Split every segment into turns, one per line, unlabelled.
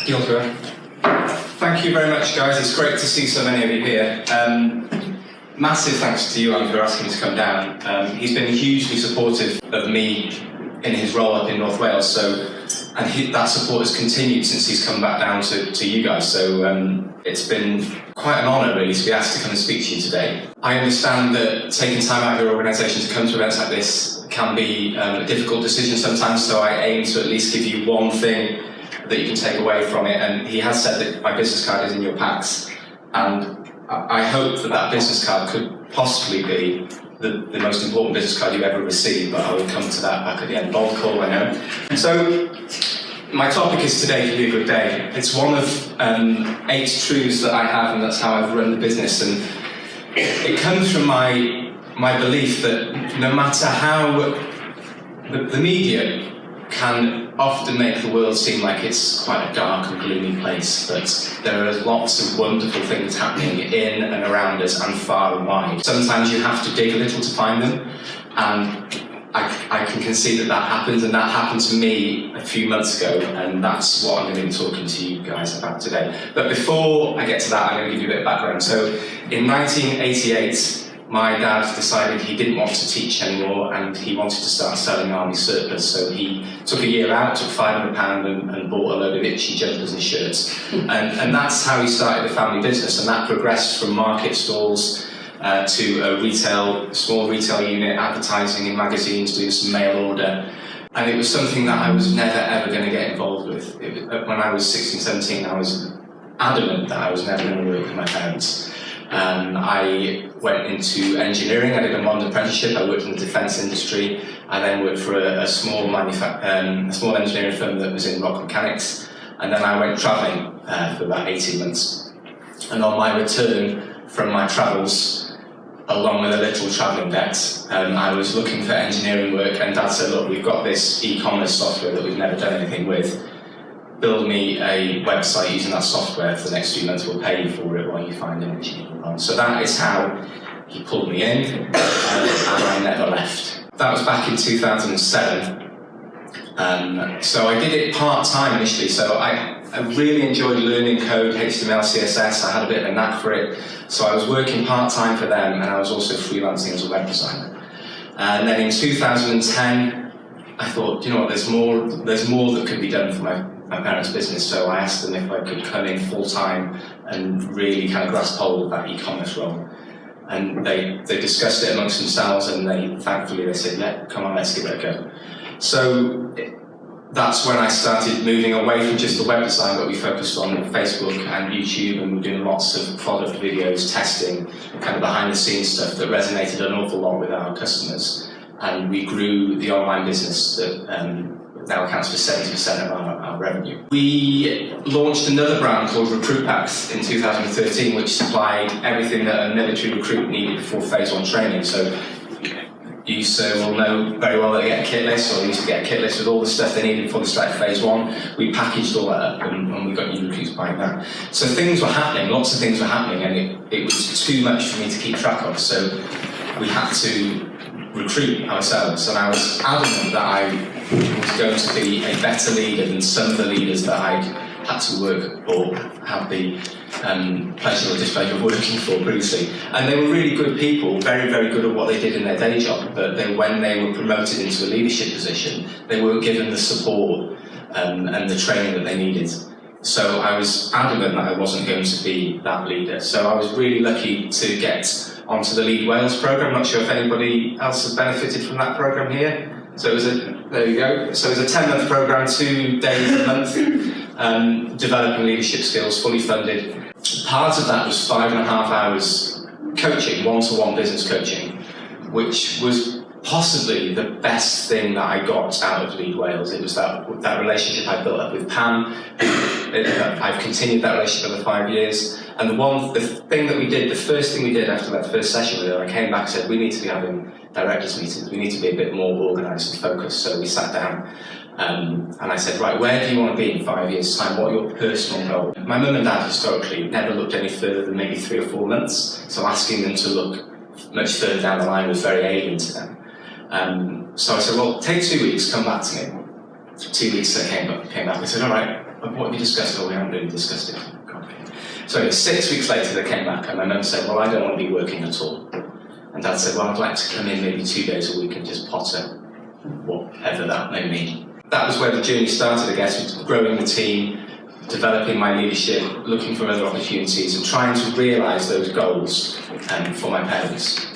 Thank you very much, guys. It's great to see so many of you here. Massive thanks to you, Anne, for asking me to come down. He's been hugely supportive of me in his role up in North Wales, that support has continued since he's come back down to you guys. So it's been quite an honour, really, to be asked to come and speak to you today. I understand that taking time out of your organisation to come to events like this can be a difficult decision sometimes, so I aim to at least give you one thing that you can take away from it. And he has said that my business card is in your packs, and I hope that business card could possibly be the most important business card you ever received, but I will come to that back at the end. Bold call, I know. So, my topic is today could be a good day. It's one of 8 truths that I have, and that's how I've run the business. And it comes from my belief that no matter how the media can often make the world seem like it's quite a dark and gloomy place, but there are lots of wonderful things happening in and around us and far and wide. Sometimes you have to dig a little to find them, and I can concede that happens, and that happened to me a few months ago, and that's what I'm going to be talking to you guys about today. But before I get to that, I'm going to give you a bit of background. So in 1988, my dad decided he didn't want to teach anymore, and he wanted to start selling army surplus. So he took a year out, took £500 and bought a load of itchy jumpers and shirts. And that's how he started the family business, and that progressed from market stalls to a small retail unit, advertising in magazines, doing some mail order. And it was something that I was never ever going to get involved with. When I was 16, 17, I was adamant that I was never going to work with my parents. I went into engineering. I did a modern apprenticeship. I worked in the defence industry. I then worked for a small engineering firm that was in rock mechanics. And then I went travelling for about 18 months. And on my return from my travels, along with a little travelling debt, I was looking for engineering work, and Dad said, look, we've got this e-commerce software that we've never done anything with. Build me a website using that software for the next few months, we'll pay you for it while you find an engineering role. So that is how he pulled me in, and I never left. That was back in 2007. So I did it part-time initially, so I really enjoyed learning code, HTML, CSS. I had a bit of a knack for it. So I was working part-time for them, and I was also freelancing as a web designer. And then in 2010, I thought, you know what, there's more that could be done for my parents' business. So I asked them if I could come in full-time and really kind of grasp hold of that e-commerce role. And they discussed it amongst themselves, and thankfully they said, yeah, come on, let's give it a go. So that's when I started moving away from just the web design, but we focused on Facebook and YouTube, and we were doing lots of product videos, testing, kind of behind the scenes stuff that resonated an awful lot with our customers. And we grew the online business that now accounts for 70% of our revenue. We launched another brand called Recruit Packs in 2013, which supplied everything that a military recruit needed before phase 1 training. So you will know very well that they get a kit list, or they used to get a kit list with all the stuff they needed before they started phase 1. We packaged all that up, and we got new recruits buying that. So things were happening, lots of things were happening, and it was too much for me to keep track of. So we had to recruit ourselves, and I was adamant that I was going to be a better leader than some of the leaders that I'd had to work or have the pleasure or displeasure of working for previously. And they were really good people, very, very good at what they did in their day job, but when they were promoted into a leadership position, they weren't given the support and the training that they needed. So I was adamant that I wasn't going to be that leader. So I was really lucky to get onto the Lead Wales programme. I'm not sure if anybody else has benefited from that programme here. So it was there you go. So it was a 10-month programme, 2 days a month, developing leadership skills, fully funded. Part of that was 5.5 hours coaching, one-to-one business coaching, which was possibly the best thing that I got out of Lead Wales. It was that relationship I built up with Pam. I've continued that relationship over 5 years. And the thing that we did, the first thing we did after that first session with her, I came back and said, we need to be having directors meetings. We need to be a bit more organised and focused. So we sat down and I said, right, where do you want to be in 5 years' time? What are your personal goals? My mum and dad historically never looked any further than maybe 3 or 4 months. So asking them to look much further down the line was very alien to them. So I said, well, take 2 weeks, come back to me. 2 weeks I came back. I said, all right, what have you discussed? Oh, we haven't really discussed it. Okay. So 6 weeks later they came back and my mum said, well, I don't want to be working at all. And Dad said, well, I'd like to come in maybe 2 days a week and just potter, whatever that may mean. That was where the journey started, I guess, with growing the team, developing my leadership, looking for other opportunities and trying to realise those goals for my parents.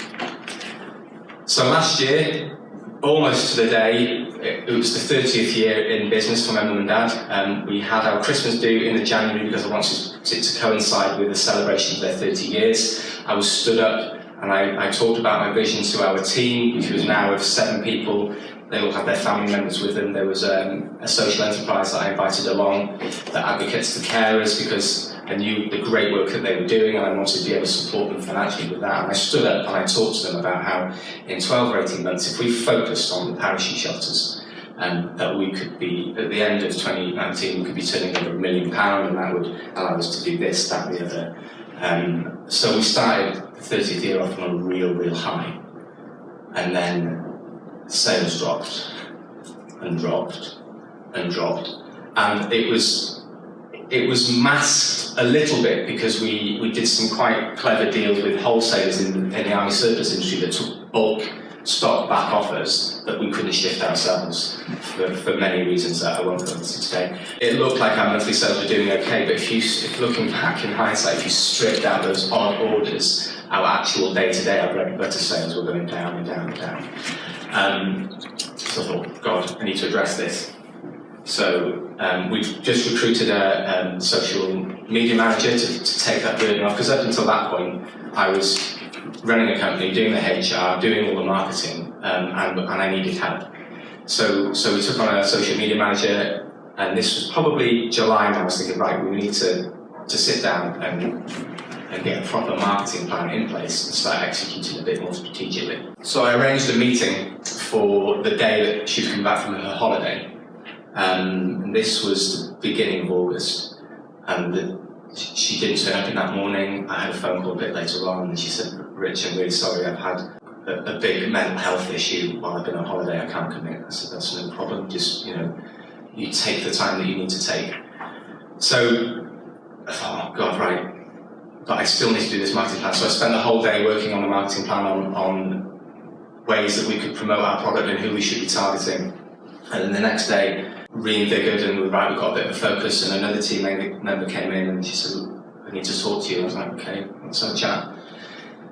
So last year, almost to the day, it was the 30th year in business for my mum and dad. We had our Christmas do in the January because I wanted it to coincide with the celebration of their 30 years. I was stood up and I talked about my vision to our team, which was now of 7 people. They all had their family members with them. There was a social enterprise that I invited along that advocates to carers because I knew the great work that they were doing and I wanted to be able to support them financially with that. And I stood up and I talked to them about how in 12 or 18 months, if we focused on the parish shelters, that we could be, at the end of 2019, we could be turning over £1 million and that would allow us to do this, that, the other. So we started the 30th year off on a real high. And then sales dropped and dropped and dropped. And it was masked a little bit because we did some quite clever deals with wholesalers in the army surplus industry that took bulk stock back off us that we couldn't shift ourselves for many reasons that I won't go into today. It looked like our monthly sales were doing okay, but if looking back in hindsight, if you stripped out those odd orders, our actual day-to-day, our bread and butter sales were going down and down and down. So I thought, God, I need to address this. So we've just recruited a social media manager to take that burden off, because up until that point, I was running a company, doing the HR, doing all the marketing, and I needed help. So we took on a social media manager, and this was probably July, and I was thinking, right, we need to sit down and get a proper marketing plan in place and start executing a bit more strategically. So I arranged a meeting for the day that she was coming back from her holiday. And this was the beginning of August. And she didn't turn up in that morning. I had a phone call a bit later on and she said, Rich, I'm really sorry, I've had a big mental health issue while I've been on holiday, I can't commit. I said, that's no problem, just, you take the time that you need to take. So I thought, oh God, right. But I still need to do this marketing plan. So I spent the whole day working on the marketing plan on ways that we could promote our product and who we should be targeting. And then the next day, reinvigorated and we've got a bit of a focus, and another team member came in and she said, I need to talk to you. I was like, okay, let's have a chat.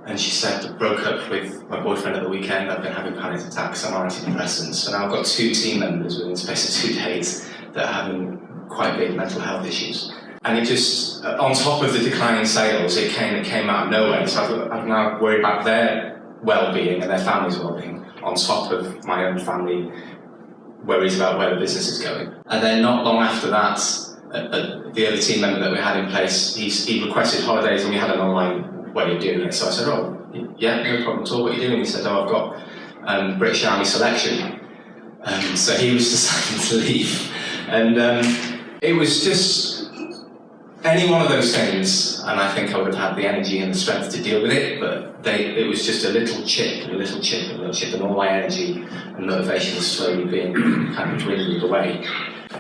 And she said, I broke up with my boyfriend at the weekend, I've been having panic attacks, I'm on antidepressants. And I've got 2 team members within the space of 2 days that are having quite big mental health issues. And it just, on top of the declining sales, it came out of nowhere. So I've now worried about their well-being and their family's well-being, on top of my own family worries about where the business is going. And then not long after that, the other team member that we had in place, he requested holidays and we had an online way of doing it. So I said, oh, yeah, no problem at all, what are you doing? He said, oh, I've got British Army selection. So he was deciding to leave. And it was just any one of those things, and I think I would have had the energy and the strength to deal with it, but it was just a little chip, and all my energy and motivation was slowly being kind of dwindled away.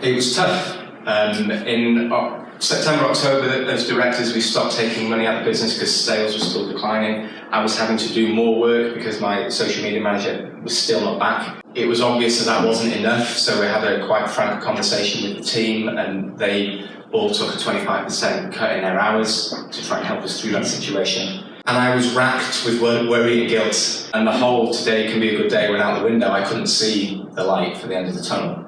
It was tough. In September, October, as directors, we stopped taking money out of the business because sales were still declining. I was having to do more work because my social media manager was still not back. It was obvious that wasn't enough, so we had a quite frank conversation with the team, and they all took a 25% cut in their hours to try and help us through that situation. And I was racked with worry and guilt, and the whole today can be a good day went out the window. I couldn't see the light for the end of the tunnel.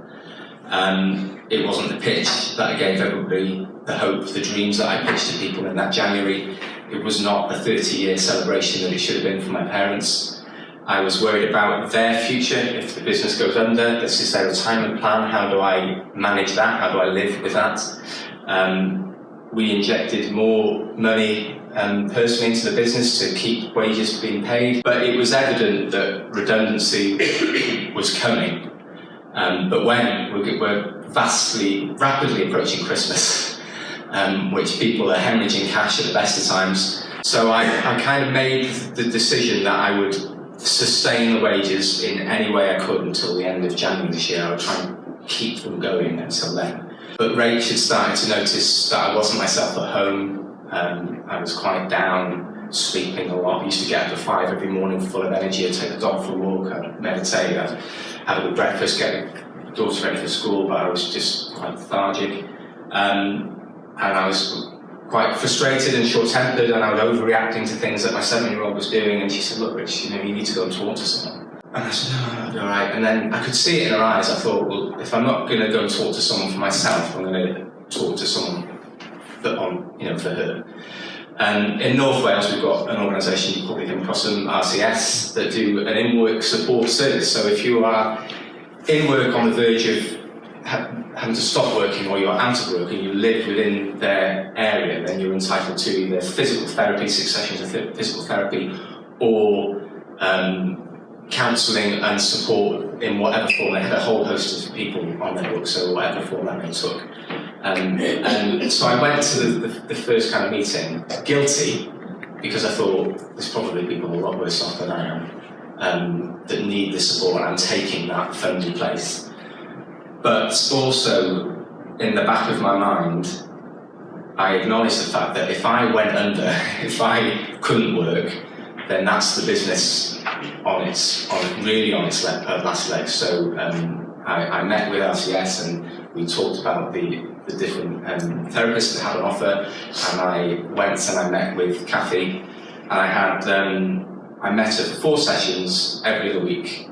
It wasn't the pitch that I gave everybody, the hope, the dreams that I pitched to people in that January. It was not the 30-year celebration that it should have been for my parents. I was worried about their future. If the business goes under, this is their retirement plan. How do I manage that? How do I live with that? We injected more money personally into the business to keep wages being paid, but it was evident that redundancy was coming. But when we're rapidly approaching Christmas, which people are hemorrhaging cash at the best of times, so I kind of made the decision that I would sustain the wages in any way I could until the end of January this year. I would try and keep them going until then. But Rach had started to notice that I wasn't myself at home. I was quite down, sleeping a lot. I used to get up at 5 every morning full of energy. I'd take the dog for a walk, I'd meditate, I'd have a good breakfast, get the daughter ready for school, but I was just quite lethargic. And I was quite frustrated and short-tempered, and I was overreacting to things that my 7-year-old was doing, and she said, "Look, Rich, you need to go and talk to someone." And I said, "No, I'll be all right." And then I could see it in her eyes. I thought, well, if I'm not going to go and talk to someone for myself, I'm going to talk to someone for her. And in North Wales, we've got an organisation, you probably come across them, RCS, that do an in-work support service. So if you are in work on the verge of having to stop working, or you're out of work and you live within their area, then you're entitled to either physical therapy, 6 sessions of physical therapy, or counselling and support in whatever form. They had a whole host of people on their books, so whatever form that they took. And so I went to the first kind of meeting, guilty, because I thought there's probably people a lot worse off than I am that need the support, and I'm taking that friendly place. But also, in the back of my mind, I acknowledged the fact that if I went under, if I couldn't work, then that's the business on its last leg. So I met with RCS and we talked about the different therapists that had on offer, and I went and I met with Kathy, and I met her for 4 sessions every other week,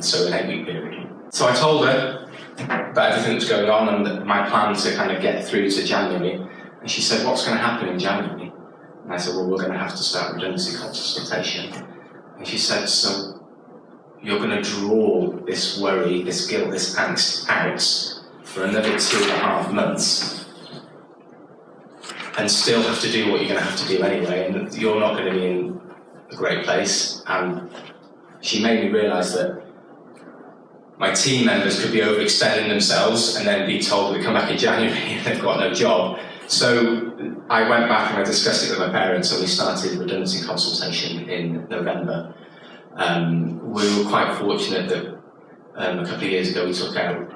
so an 8-week period. So I told her about everything that was going on and my plan to kind of get through to January, and she said, "What's going to happen in January?" And I said, "Well, we're going to have to start redundancy consultation." And she said, "So you're going to draw this worry, this guilt, this angst out for another 2.5 months and still have to do what you're going to have to do anyway, and you're not going to be in a great place." And she made me realise that my team members could be overextending themselves and then be told they come back in January and they've got no job. So I went back and I discussed it with my parents, and we started redundancy consultation in November. We were quite fortunate that a couple of years ago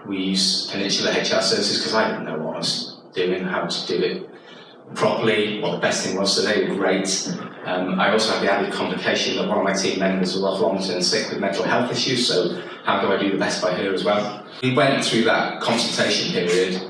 we used Peninsula HR Services, because I didn't know what I was doing, how to do it properly, what the best thing was, so they were great. I also had the added complication that one of my team members was off long-term sick with mental health issues, so how do I do the best by her as well? We went through that consultation period.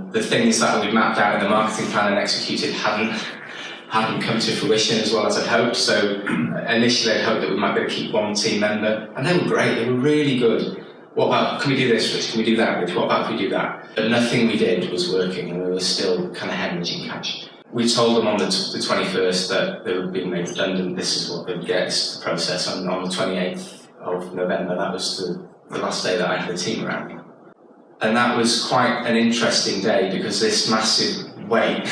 The things that we mapped out in the marketing plan and executed hadn't come to fruition as well as I'd hoped. So initially I'd hoped that we might be able to keep one team member, and they were great, they were really good. What about, can we do this, Rich? Can we do that, Rich? What about if we do that? But nothing we did was working, and we were still kind of hemorrhaging cash. We told them on the 21st that they were being made redundant, this is what they would get, this is the process. And on the 28th of November, that was the last day that I had the team around me. And that was quite an interesting day, because this massive weight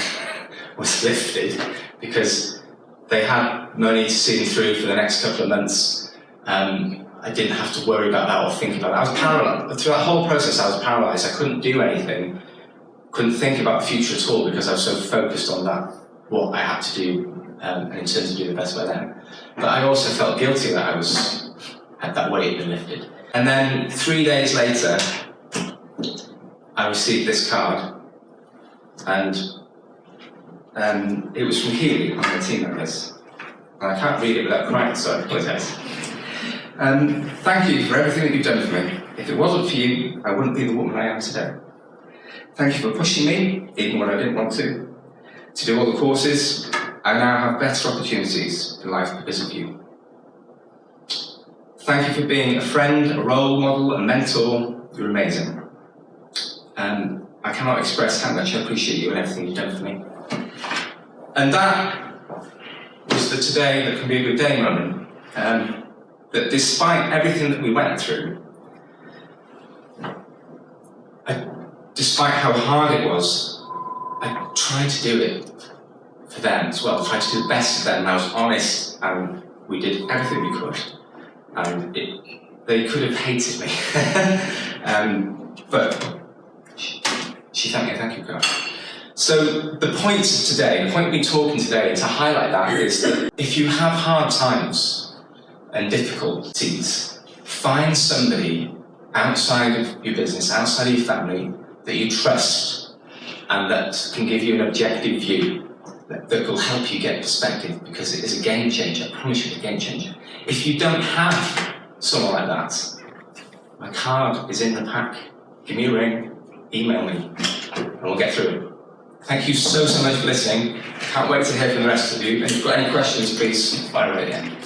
was lifted, because they had money to see me through for the next couple of months. I didn't have to worry about that or think about it. I was paralysed. Through that whole process, I was paralysed. I couldn't do anything, couldn't think about the future at all, because I was so focused on that, what I had to do, and in terms of doing the best by them. But I also felt guilty that had that weight been lifted. And then 3 days later, I received this card, and it was from Keely, one of my team members. And I can't read it without crying, so I apologise. Thank you for everything that you've done for me. If it wasn't for you, I wouldn't be the woman I am today. Thank you for pushing me, even when I didn't want to do all the courses. I now have better opportunities in life because of you. Thank you for being a friend, a role model, a mentor. You're amazing. I cannot express how much I appreciate you and everything you've done for me. And that was the today that can be a good day moment. That despite everything that we went through, despite how hard it was, I tried to do it for them as well. I tried to do the best for them, and I was honest, and we did everything we could. And they could have hated me. But she thanked me a thank you card. So the point today, the point of me talking today, to highlight that, is that if you have hard times and difficulties, find somebody outside of your business, outside of your family, that you trust, and that can give you an objective view that will help you get perspective, because it is a game changer. I promise you, it's a game changer. If you don't have someone like that, my card is in the pack. Give me a ring, email me, and we'll get through it. Thank you so much for listening. Can't wait to hear from the rest of you. And if you've got any questions, please fire away at the end.